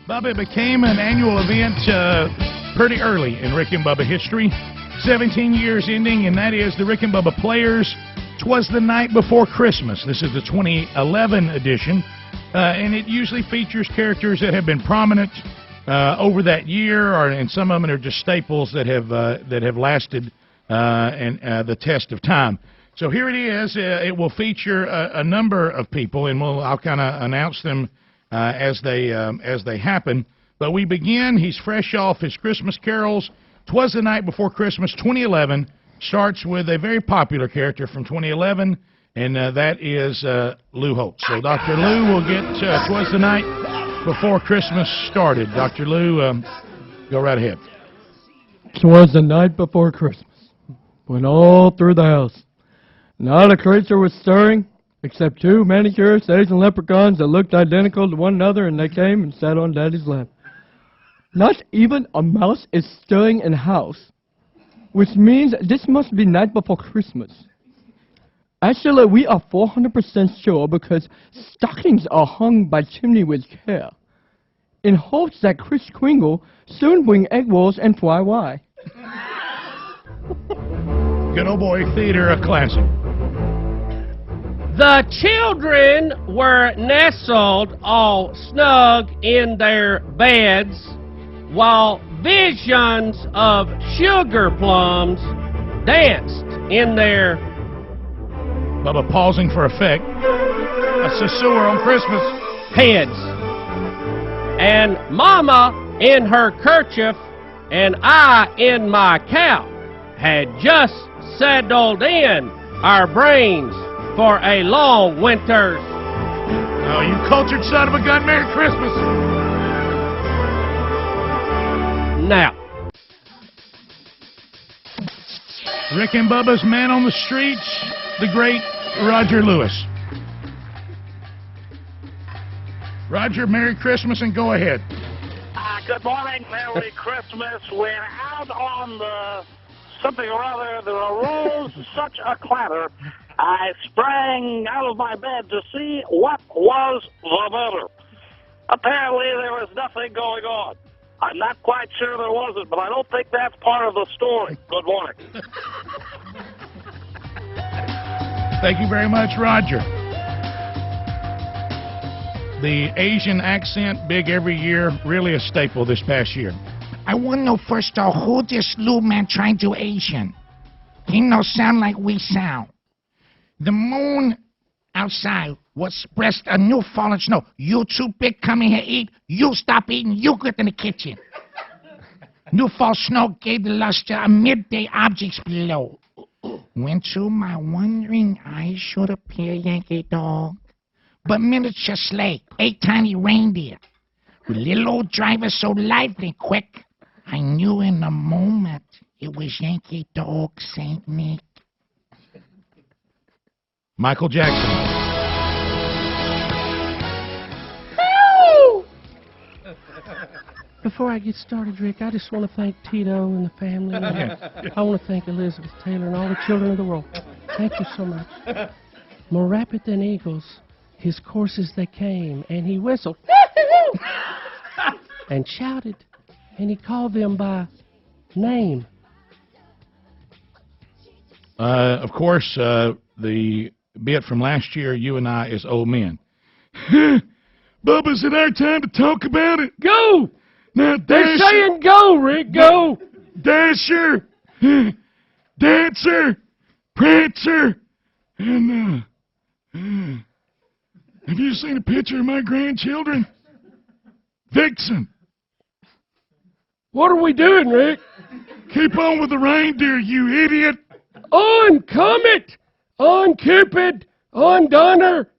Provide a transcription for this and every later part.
Bubba became an annual event pretty early in Rick and Bubba history. 17 years ending, and that is the Rick and Bubba Players. Twas the Night Before Christmas. This is the 2011 edition, and it usually features characters that have been prominent over that year, and some of them are just staples that have lasted the test of time. So here it is. It will feature a number of people, and I'll kind of announce them as they happen. But we begin. He's fresh off his Christmas carols. 'Twas the Night Before Christmas 2011 starts with a very popular character from 2011, and that is Lou Holtz. So Dr. Lou will get 'Twas the Night Before Christmas started. Dr. Lou, go right ahead. 'Twas the night before Christmas, when all through the house not a creature was stirring, except two manicures, and leprechauns that looked identical to one another, and they came and sat on Daddy's lap. Not even a mouse is stirring in the house, which means this must be night before Christmas. Actually, we are 400% sure because stockings are hung by chimney with care, in hopes that Kris Kringle soon bring egg rolls and fly why. Good old boy theater, a classic. The children were nestled all snug in their beds, while visions of sugar plums danced in their... Bubba pausing for effect. A sewer on Christmas. Heads. And Mama in her kerchief and I in my cap had just settled in our brains for a long winter's... Oh, you cultured son of a gun, Merry Christmas. Now. Rick and Bubba's Man on the Streets, the great Roger Lewis. Roger, Merry Christmas, and go ahead. Good morning, Merry Christmas. We're out on the something or other. There arose such a clatter. I sprang out of my bed to see what was the matter. Apparently, there was nothing going on. I'm not quite sure there wasn't, but I don't think that's part of the story. Good morning. Thank you very much, Roger. The Asian accent, big every year, really a staple this past year. I want to know first off, who this little man trying to Asian? He no sound like we sound. The moon outside was expressed a new fallen snow. You too big, come in here eat. You stop eating, you get in the kitchen. New fall snow gave the luster of midday objects below. When to my wondering eyes should appear Yankee dog, but miniature sleigh, 8 tiny reindeer, with little old driver so lively and quick, I knew in a moment it was Yankee dog Saint Nick. Michael Jackson. Before I get started, Rick, I just want to thank Tito and the family. I want to thank Elizabeth Taylor and all the children of the world. Thank you so much. More rapid than eagles, his coursers they came, and he whistled and shouted, and he called them by name. Of course, the bit from last year, You and I, is old men. Bubba's it our time to talk about it. Go! Now, They're saying go, Rick, go! Dasher, Dancer, Prancer, and, have you seen a picture of my grandchildren? Vixen. What are we doing, Rick? Keep on with the reindeer, you idiot. On Comet, on Cupid, on Donner,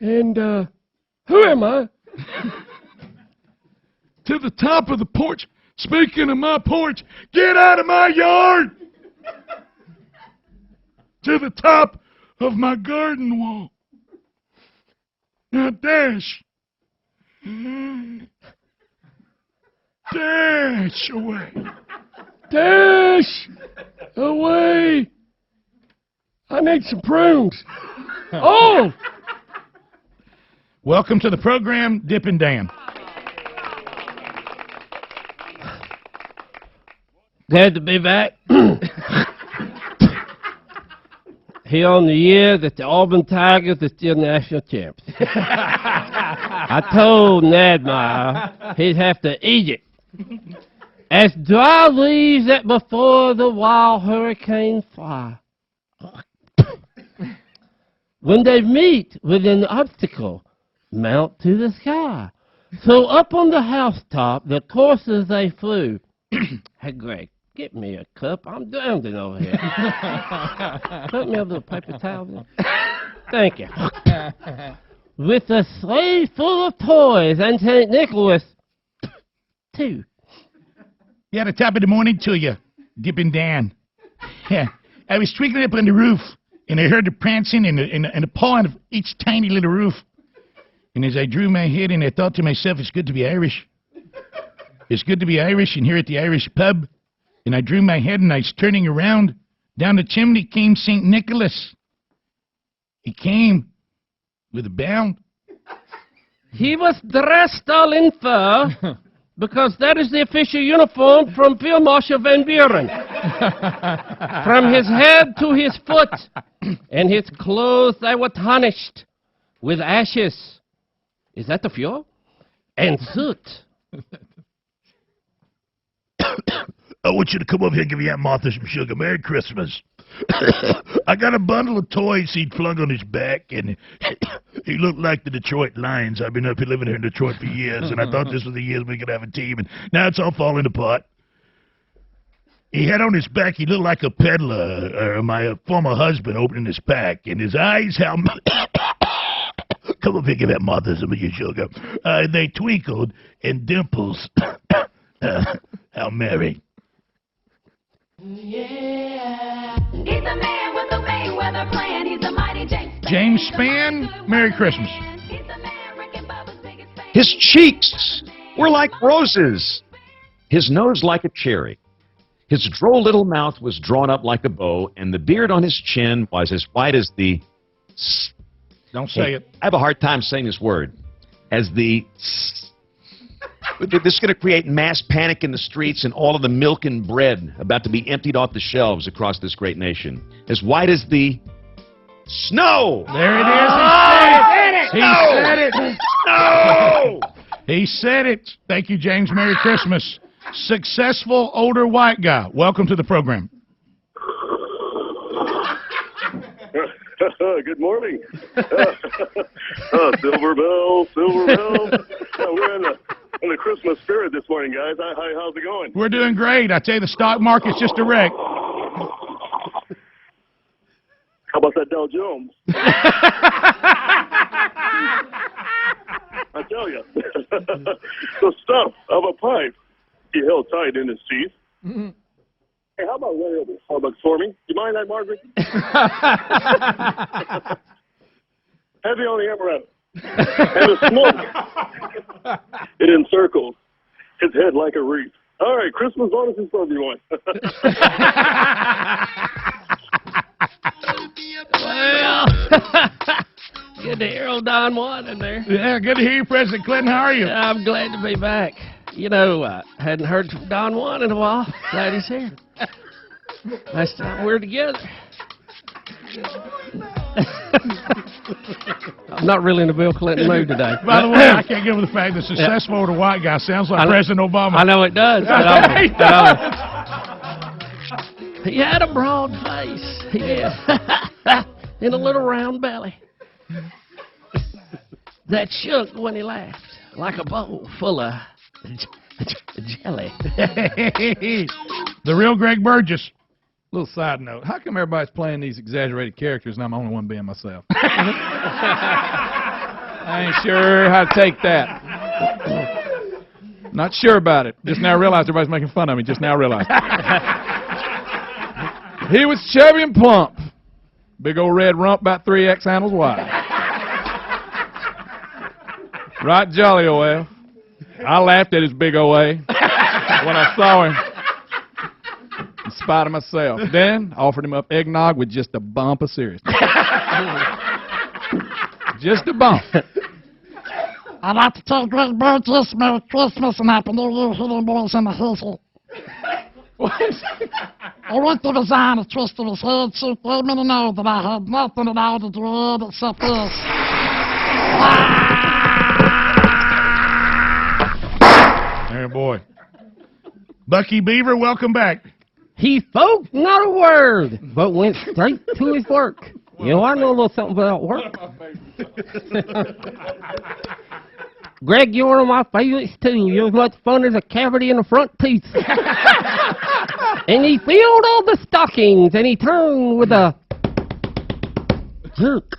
and, who am I? To the top of the porch. Speaking of my porch, get out of my yard. To the top of my garden wall. Now dash. Dash away. Dash away. I need some prunes. Oh! Welcome to the program, Dip and Dan. Glad to be back. Here on the year that the Auburn Tigers are still national champs. I told Nadmeyer he'd have to eat it. As dry leaves that before the wild hurricane fly. When they meet with an obstacle, mount to the sky. So up on the housetop, the coursers they flew. Hey, Greg, get me a cup. I'm drowning over here. Put me a little paper towel there. Thank you. With a sleigh full of toys and St. Nicholas, too. Yeah, the top of the morning to you, dipping down. Yeah, I was twinkling up on the roof, and I heard the prancing and the pawing of each tiny little roof. And as I drew my head in, I thought to myself, it's good to be Irish. It's good to be Irish, and here at the Irish pub. And I drew my head, and I was turning around. Down the chimney came St. Nicholas. He came with a bound. He was dressed all in fur, because that is the official uniform from Field Marshal Van Buren. From his head to his foot, and his clothes they were tarnished with ashes. Is that the fuel? And soot. I want you to come over here and give your Aunt Martha some sugar. Merry Christmas. I got a bundle of toys he'd flung on his back, and he looked like the Detroit Lions. I've been up here living here in Detroit for years, and I thought this was the years we could have a team, and now it's all falling apart. He had on his back, he looked like a peddler, or my former husband opening his pack, and his eyes, how... Come over here, give Aunt Martha some of your sugar. They twinkled, and dimples, how merry. Yeah. He's a man with a Mayweather plan. He's a mighty James Spann, Merry Christmas. He's a man, Rick and Bubba's biggest fan. His cheeks were like roses, his nose like a cherry. His droll little mouth was drawn up like a bow, and the beard on his chin was as white as the... Don't say it. I have a hard time saying this word. As the... This is going to create mass panic in the streets and all of the milk and bread about to be emptied off the shelves across this great nation. As white as the snow. There it is. He said it. He said it. No! He said it. Thank you, James. Merry Christmas. Successful older white guy. Welcome to the program. Good morning. Silver bell, silver bell. We're in the Christmas spirit this morning, guys. Hi, how's it going? We're doing great. I tell you, the stock market's just a wreck. How about that Dow Jones? I tell you, the stuff of a pipe he held tight in his teeth. Mm-hmm. Hey, how about way over Starbucks for me? You mind that, Margaret? Heavy on the apparatus. And the smoke, it encircled his head like a wreath. All right, Christmas bonuses for everyone. Well, good to hear old Don Juan in there. Yeah, good to hear you, President Clinton. How are you? I'm glad to be back. You know, hadn't heard from Don Juan in a while. Glad he's here. Last time we were together. I'm not really in the Bill Clinton mood today. By the way, I can't get over the fact that successful older white guy sounds like President Obama. I know it does. He does. He had a broad face. He did. And a little round belly. That shook when he laughed, like a bowl full of jelly. The real Greg Burgess. Little side note, how come everybody's playing these exaggerated characters and I'm the only one being myself? I ain't sure how to take that. Not sure about it. Just now realized everybody's making fun of me. Just now realized. He was chubby and plump. Big old red rump about 3X handles wide. Right jolly OF. I laughed at his big OA when I saw him. In spite of myself. Then offered him up eggnog with just a bump of seriousness. Just a bump. I'd like to tell Greg Burgess Merry Christmas and Happy New Year, Hitting Boys in the Hissy. I went to the sign and twisted his head. She told me to know that I had nothing at all to do with it except this. There, boy. Bucky Beaver, welcome back. He spoke not a word, but went straight to his work. You know, I know a little something about work. Greg, you're one of my favorites, too. You're as much fun as a cavity in the front teeth. And he filled all the stockings, and he turned with a jerk.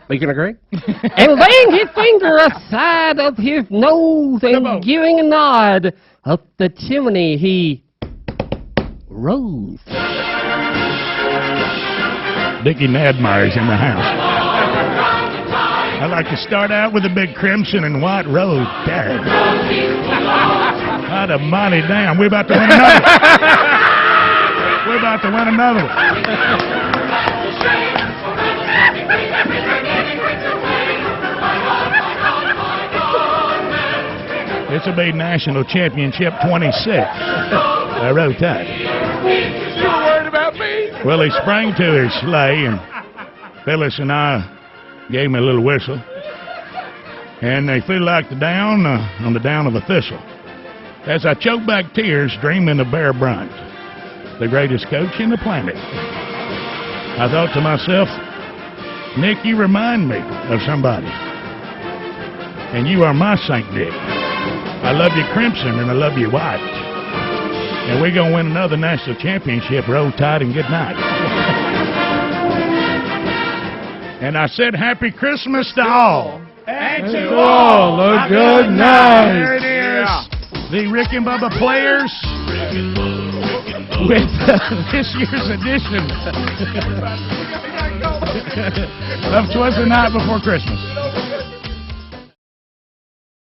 Speaking of Greg. And laying his finger aside of his nose and giving a nod up the chimney, he rose. Dickie Nadmeyer's in the house. I'd like to start out with a big crimson and white rose tag. What a mighty damn. We're about to win another one. We're about to win another one. This will be National Championship 26. Rose tag. You worried about me? Well, he sprang to his sleigh, and Phyllis and I gave him a little whistle. And they flew like the down on the down of a thistle. As I choked back tears, dreaming of Bear Bryant, the greatest coach in the planet. I thought to myself, Nick, you remind me of somebody. And you are my St. Nick. I love you crimson and I love you white. And we're going to win another national championship. Roll Tide and good night. And I said Happy Christmas to all. And to all a good night. There it is. The Rick and Bubba Players with this year's edition of Twas the Night Before Christmas.